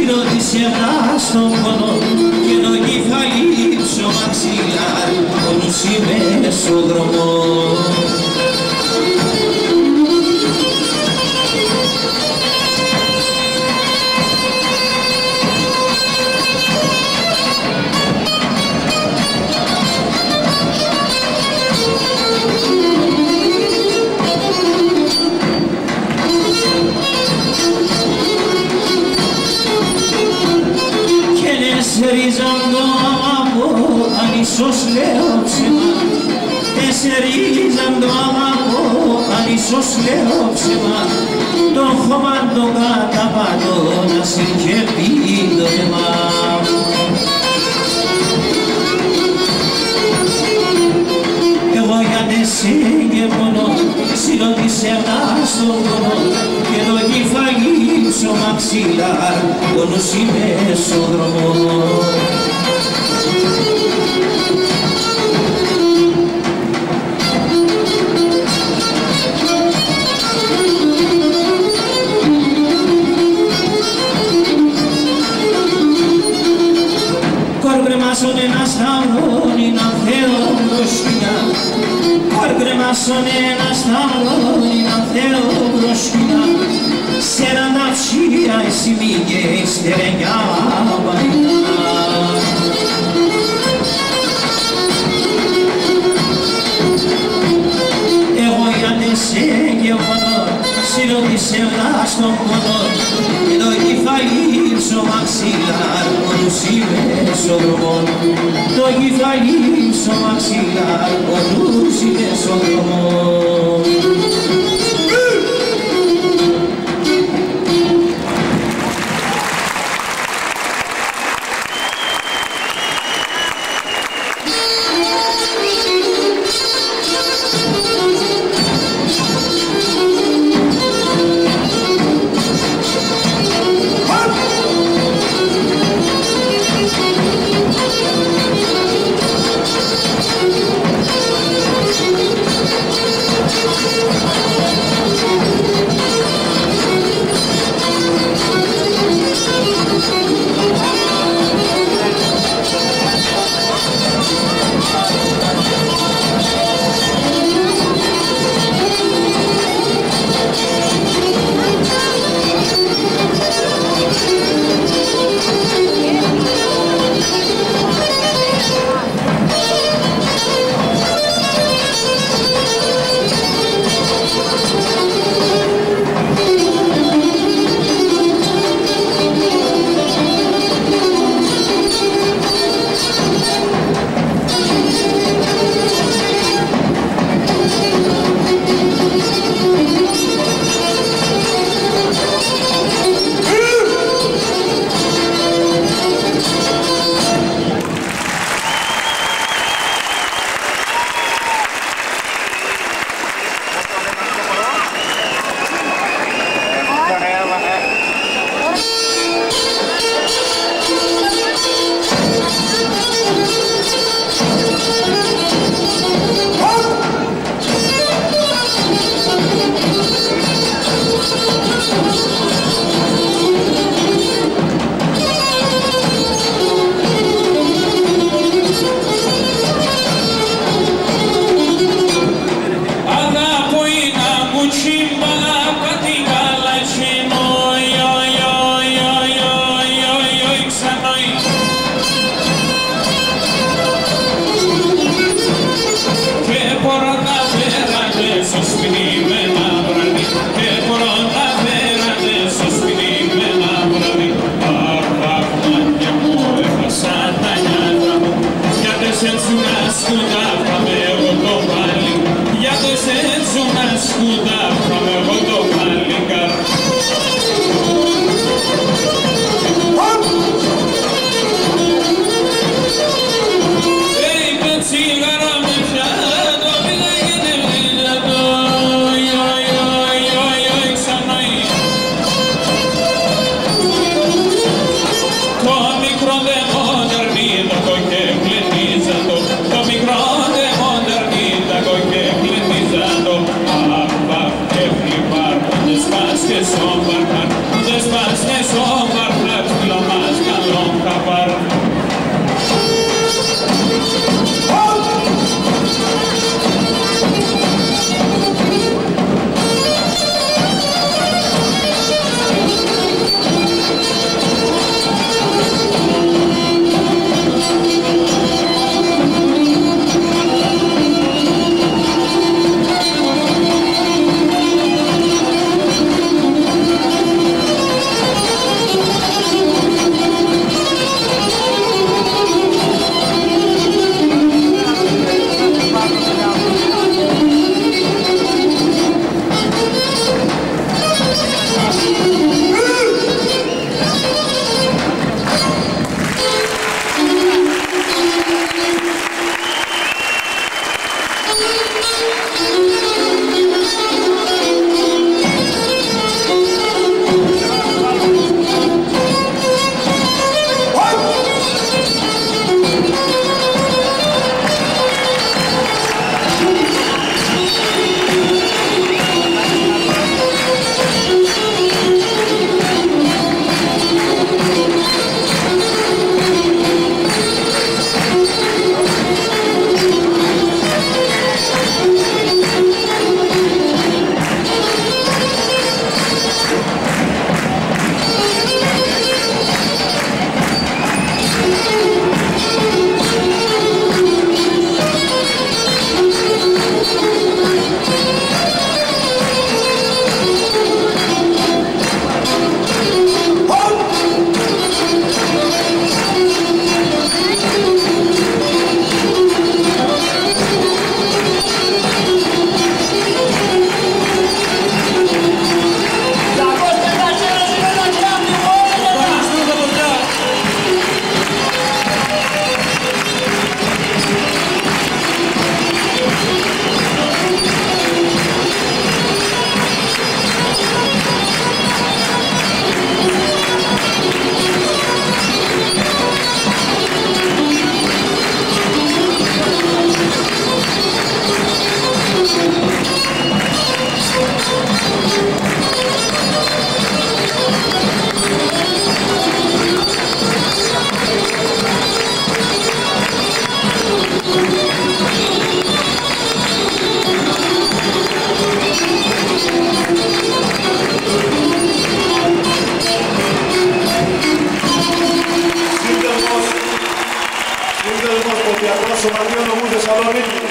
Σιρώτησε τα στον πόνο και το κεφάλι ψω μαξιλάρι πόνους είμαι στο δρόμο. Ρίζαν το αμαπό, αν ίσως λέω ψέμα. Ρίζαν το αμαπό, αν ίσως λέω ψέμα. Το χώμα το καταπατώ, να συγχεπεί το αίμα. Εγώ για τεσί και μόνο, σιρώτησε τα στον πόνο και το κεφάλι ψω μαξιλάρ, πόνος είμαι στο δρόμο. Κοργκρεμάσον ένα σταυρόνι να θέλω μπροστινά. Κοργκρεμάσον ένα σταυρόνι να θέλω μπροστινά. Σε έναν ταψία εσύ μήκε στερενιά βαρινά. Εγώ για τεσέ και μόνο, σιρώτησε τα στον πόνο και το κεφάλι ψω μαξιλάρ, πόνους είμαι στο δρόμο. Το κεφάλι ψω μαξιλάρ, πόνους είμαι στο δρόμο. Despacio, πολύ.